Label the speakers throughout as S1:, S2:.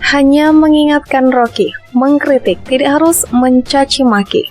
S1: hanya mengingatkan Rocky, mengkritik, tidak harus mencaci maki.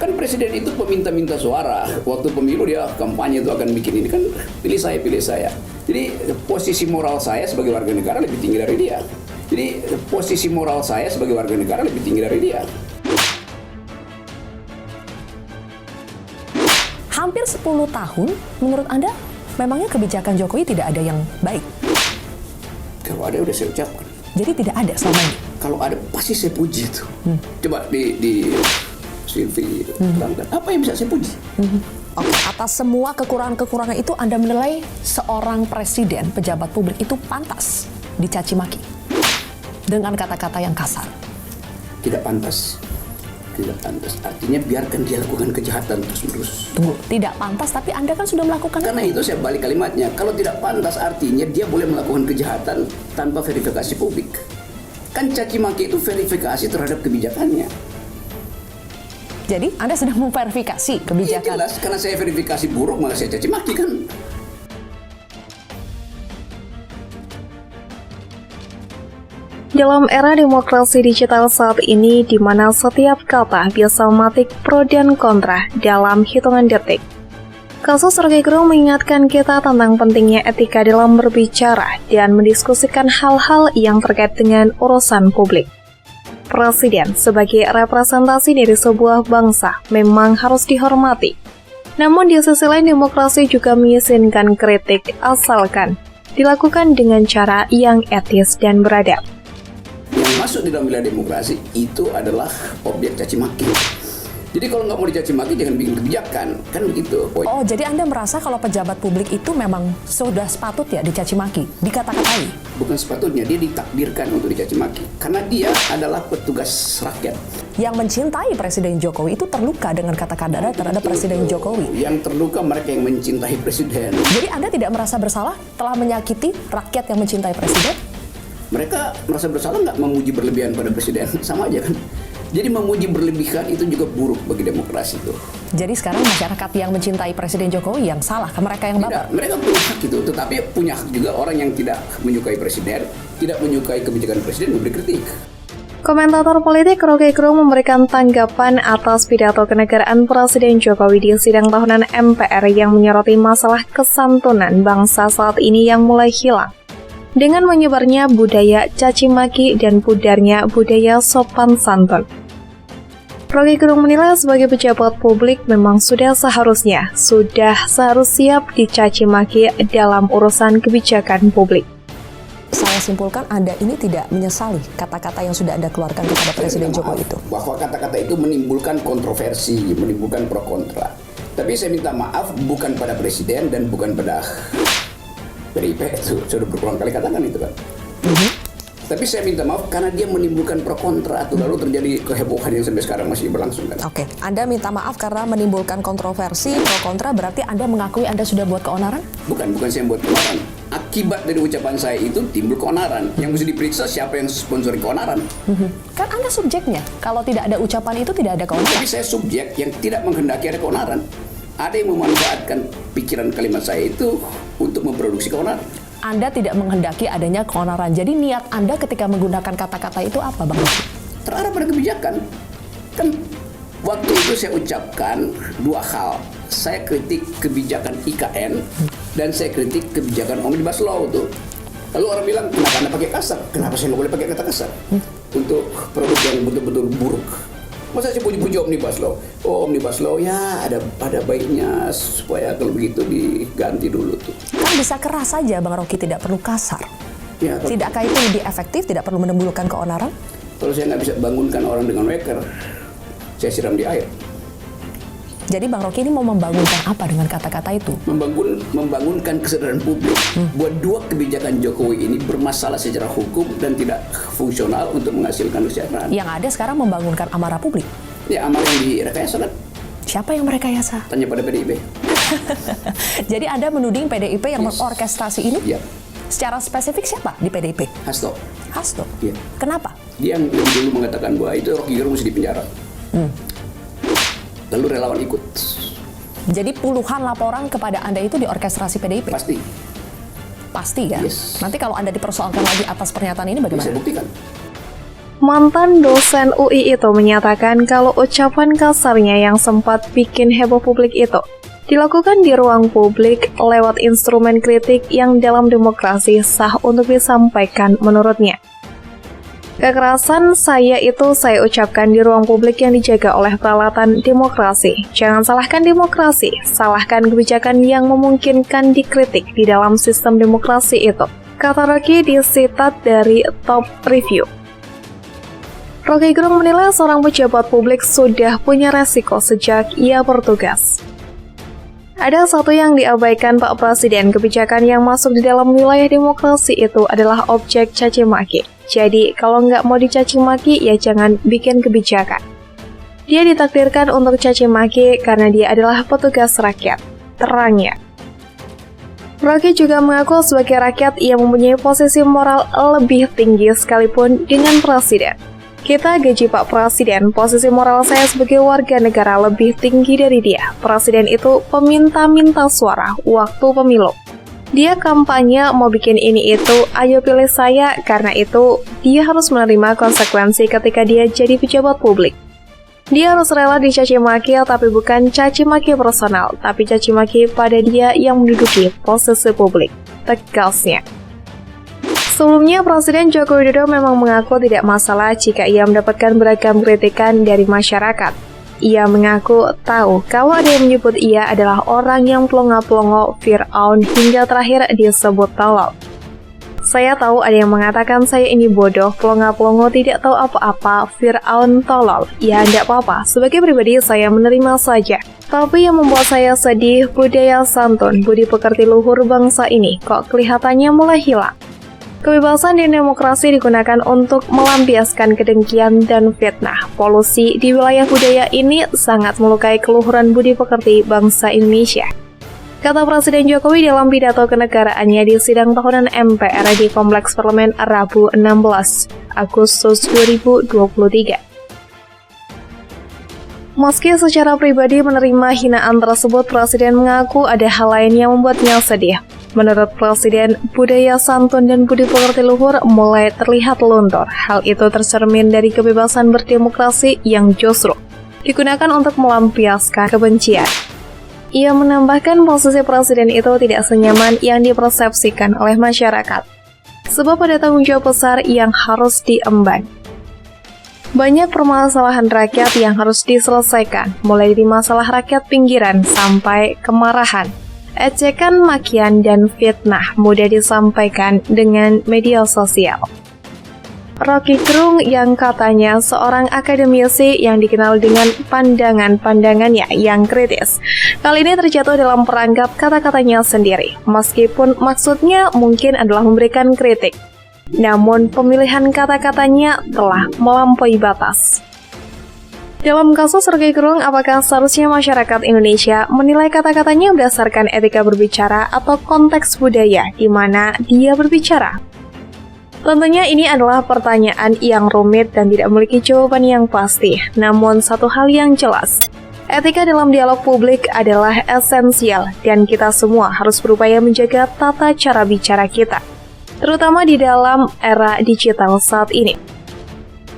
S2: Kan presiden itu peminta-minta suara. Waktu pemilu dia kampanye itu akan bikin ini kan pilih saya, pilih saya. Jadi posisi moral saya sebagai warga negara lebih tinggi dari dia. Jadi posisi moral saya sebagai warga negara lebih tinggi dari dia.
S3: Hampir 10 tahun, menurut Anda, memangnya kebijakan Jokowi tidak ada yang baik?
S2: Kalau ada udah saya ucapkan.
S3: Jadi tidak ada selama ini?
S2: Kalau ada pasti saya puji itu. Coba di Silvi terangkan, apa yang bisa saya puji?
S3: Oke, atas semua kekurangan-kekurangan itu Anda menilai seorang presiden, pejabat publik itu pantas dicaci maki dengan kata-kata yang kasar?
S2: Tidak pantas. Tidak pantas. Artinya biarkan dia lakukan kejahatan terus-menerus.
S3: Tunggu, tidak pantas tapi Anda kan sudah melakukan
S2: Karena itu saya balik kalimatnya. Kalau tidak pantas artinya dia boleh melakukan kejahatan tanpa verifikasi publik. Kan caci maki itu verifikasi terhadap kebijakannya.
S3: Jadi Anda sedang memverifikasi
S2: Ya
S3: kebijakan.
S2: jelas, karena saya verifikasi buruk malah saya caci maki kan.
S1: Dalam era demokrasi digital saat ini, di mana setiap kata bisa memetik pro dan kontra dalam hitungan detik, kasus Rocky Gerung mengingatkan kita tentang pentingnya etika dalam berbicara dan mendiskusikan hal-hal yang terkait dengan urusan publik. Presiden sebagai representasi dari sebuah bangsa memang harus dihormati. Namun di sisi lain demokrasi juga mengizinkan kritik asalkan dilakukan dengan cara yang etis dan beradab.
S2: Yang masuk di dalam wilayah demokrasi itu adalah objek caci maki. Jadi kalau nggak mau dicaci maki jangan bikin kebijakan, kan begitu.
S3: Oh, jadi Anda merasa kalau pejabat publik itu memang sudah sepatut ya dicaci maki, dikata-katai?
S2: Bukan sepatutnya, dia ditakdirkan untuk dicaci maki. Karena dia adalah petugas rakyat.
S3: Yang mencintai Presiden Jokowi itu terluka dengan kata-kata terhadap Presiden Jokowi.
S2: Yang terluka mereka yang mencintai presiden.
S3: Jadi Anda tidak merasa bersalah telah menyakiti rakyat yang mencintai Presiden?
S2: Mereka merasa bersalah nggak memuji berlebihan pada presiden, sama aja kan. Jadi memuji berlebihan itu juga buruk bagi demokrasi itu.
S3: Jadi sekarang masyarakat yang mencintai Presiden Jokowi yang salah, ke mereka yang baper?
S2: Tidak, mereka punya hak itu, tetapi punya hak juga orang yang tidak menyukai presiden, tidak menyukai kebijakan presiden memberi kritik.
S1: Komentator politik Rocky Gerung memberikan tanggapan atas pidato kenegaraan Presiden Jokowi di sidang tahunan MPR yang menyoroti masalah kesantunan bangsa saat ini yang mulai hilang. Dengan menyebarnya budaya caci maki dan pudarnya budaya sopan santun. Rocky Gerung menilai sebagai pejabat publik memang sudah seharus siap dicaci maki dalam urusan kebijakan publik.
S3: Saya simpulkan Anda ini tidak menyesali kata-kata yang sudah Anda keluarkan kepada Presiden Jokowi itu.
S2: Bahwa kata-kata itu menimbulkan kontroversi, menimbulkan pro kontra. Tapi saya minta maaf bukan pada presiden dan bukan pada PDIP, itu sudah berulang kali katakan itu kan. Tapi saya minta maaf karena dia menimbulkan pro kontra tuh, lalu terjadi kehebohan yang sampai sekarang masih berlangsung kan.
S3: Oke, Anda minta maaf karena menimbulkan kontroversi, pro kontra, berarti Anda mengakui Anda sudah buat keonaran?
S2: Bukan saya buat keonaran. Akibat dari ucapan saya itu timbul keonaran. Yang mesti diperiksa siapa yang sponsori keonaran.
S3: Kan Anda subjeknya, kalau tidak ada ucapan itu tidak ada keonaran.
S2: Tapi saya subjek yang tidak menghendaki ada keonaran. Ada yang memanfaatkan pikiran kalimat saya itu untuk memproduksi keonaran.
S3: Anda tidak menghendaki adanya keonaran. Jadi niat Anda ketika menggunakan kata-kata itu apa, Bang Rocky?
S2: Terarah pada kebijakan. Kan waktu itu saya ucapkan dua hal. Saya kritik kebijakan IKN dan saya kritik kebijakan Omnibus Law tuh. Lalu orang bilang, kenapa Anda pakai kasar? Kenapa saya nggak boleh pakai kata kasar? Untuk produk yang betul-betul buruk. Masa saya puji-puji Omnibus Law? Oh, Omnibus Law ya ada baiknya supaya kalau begitu diganti dulu tuh.
S3: Kan bisa keras saja, Bang Rocky, tidak perlu kasar.
S2: Ya,
S3: Tidakkah itu lebih efektif, tidak perlu menimbulkan keonaran?
S2: kalau saya nggak bisa bangunkan orang dengan waker, saya siram di air.
S3: Jadi Bang Rocky ini mau membangunkan apa dengan kata-kata itu?
S2: Membangunkan kesadaran publik buat dua kebijakan Jokowi ini bermasalah secara hukum dan tidak fungsional untuk menghasilkan kesejahteraan.
S3: Yang ada sekarang membangunkan amarah publik.
S2: Ya amal yang direkayasa kan?
S3: Siapa yang merekayasa?
S2: Tanya pada PDIP.
S3: Jadi Anda menuding PDIP yang mengorkestrasi ini?
S2: Iya.
S3: Secara spesifik siapa di PDIP?
S2: Hasto.
S3: Hasto.
S2: Iya.
S3: Kenapa?
S2: Dia yang lebih dulu mengatakan bahwa itu Rocky Gerung mesti dipenjara. Lalu relawan ikut.
S3: Jadi puluhan laporan kepada Anda itu di orkestrasi PDIP?
S2: Pasti.
S3: pasti ya.
S2: Yes.
S3: Nanti kalau Anda dipersoalkan lagi atas pernyataan ini bagaimana?
S2: Saya buktikan.
S1: Mantan dosen UI itu menyatakan kalau ucapan kasarnya yang sempat bikin heboh publik itu dilakukan di ruang publik lewat instrumen kritik yang dalam demokrasi sah untuk disampaikan menurutnya. Kekerasan saya ucapkan di ruang publik yang dijaga oleh peralatan demokrasi. Jangan salahkan demokrasi, salahkan kebijakan yang memungkinkan dikritik di dalam sistem demokrasi itu, kata Rocky di sitat dari Top Review. Rocky Gerung menilai seorang pejabat publik sudah punya resiko sejak ia bertugas. Ada satu yang diabaikan Pak Presiden, kebijakan yang masuk di dalam wilayah demokrasi itu adalah objek caci maki. Jadi, kalau nggak mau dicaci maki, ya jangan bikin kebijakan. Dia ditakdirkan untuk caci maki karena dia adalah petugas rakyat, terangnya. Rocky juga mengaku sebagai rakyat ia mempunyai posisi moral lebih tinggi sekalipun dengan Presiden. Kita gaji Pak Presiden, posisi moral saya sebagai warga negara lebih tinggi dari dia. Presiden itu peminta-minta suara waktu pemilu. Dia kampanye mau bikin ini itu, ayo pilih saya, karena itu dia harus menerima konsekuensi ketika dia jadi pejabat publik. Dia harus rela dicaci maki, tapi bukan caci maki personal, tapi caci maki pada dia yang menduduki posisi publik, tegasnya. Sebelumnya, Presiden Joko Widodo memang mengaku tidak masalah jika ia mendapatkan beragam kritikan dari masyarakat. Ia mengaku tahu kalau ada yang menyebut ia adalah orang yang pelongo-pelongo, Fir'aun, hingga terakhir disebut tolol. Saya tahu ada yang mengatakan saya ini bodoh, pelongo-pelongo, tidak tahu apa-apa, Fir'aun, tolol. Ya, tidak apa-apa, sebagai pribadi saya menerima saja. Tapi yang membuat saya sedih, budaya santun, budi pekerti luhur bangsa ini kok kelihatannya mulai hilang. Kebebasan dan demokrasi digunakan untuk melampiaskan kedengkian dan fitnah. Polusi di wilayah budaya ini sangat melukai keluhuran budi pekerti bangsa Indonesia, kata Presiden Jokowi dalam pidato kenegaraannya di sidang tahunan MPR di Kompleks Parlemen Rabu 16 Agustus 2023. Meski secara pribadi menerima hinaan tersebut, Presiden mengaku ada hal lain yang membuatnya sedih. Menurut Presiden, budaya santun dan budi pekerti luhur mulai terlihat luntur. Hal itu tercermin dari kebebasan berdemokrasi yang justru digunakan untuk melampiaskan kebencian. Ia menambahkan posisi Presiden itu tidak senyaman yang dipersepsikan oleh masyarakat, sebab ada tanggung jawab besar yang harus diemban. Banyak permasalahan rakyat yang harus diselesaikan, mulai dari masalah rakyat pinggiran sampai kemarahan. Ejekan, makian, dan fitnah mudah disampaikan dengan media sosial. Rocky Gerung yang katanya seorang akademisi yang dikenal dengan pandangan-pandangannya yang kritis, kali ini terjatuh dalam perangkap kata-katanya sendiri, meskipun maksudnya mungkin adalah memberikan kritik. Namun pemilihan kata-katanya telah melampaui batas. Dalam kasus Rocky Gerung, apakah seharusnya masyarakat Indonesia menilai kata-katanya berdasarkan etika berbicara atau konteks budaya di mana dia berbicara? Tentunya ini adalah pertanyaan yang rumit dan tidak memiliki jawaban yang pasti. Namun satu hal yang jelas, etika dalam dialog publik adalah esensial dan kita semua harus berupaya menjaga tata cara bicara kita, terutama di dalam era digital saat ini.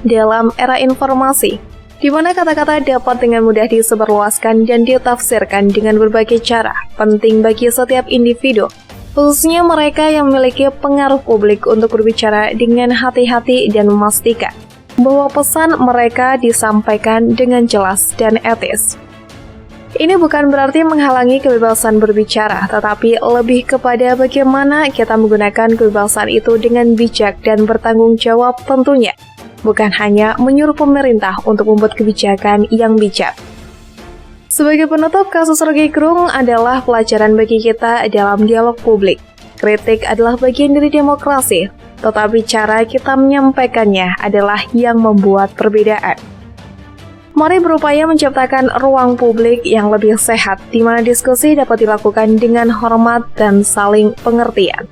S1: Dalam era informasi, di mana kata-kata dapat dengan mudah disebarluaskan dan ditafsirkan dengan berbagai cara, penting bagi setiap individu, khususnya mereka yang memiliki pengaruh publik untuk berbicara dengan hati-hati dan memastikan bahwa pesan mereka disampaikan dengan jelas dan etis. Ini bukan berarti menghalangi kebebasan berbicara, tetapi lebih kepada bagaimana kita menggunakan kebebasan itu dengan bijak dan bertanggung jawab tentunya. Bukan hanya menyuruh pemerintah untuk membuat kebijakan yang bijak. Sebagai penutup, kasus Rocky Gerung adalah pelajaran bagi kita dalam dialog publik. Kritik adalah bagian dari demokrasi, tetapi cara kita menyampaikannya adalah yang membuat perbedaan. Mari berupaya menciptakan ruang publik yang lebih sehat, di mana diskusi dapat dilakukan dengan hormat dan saling pengertian.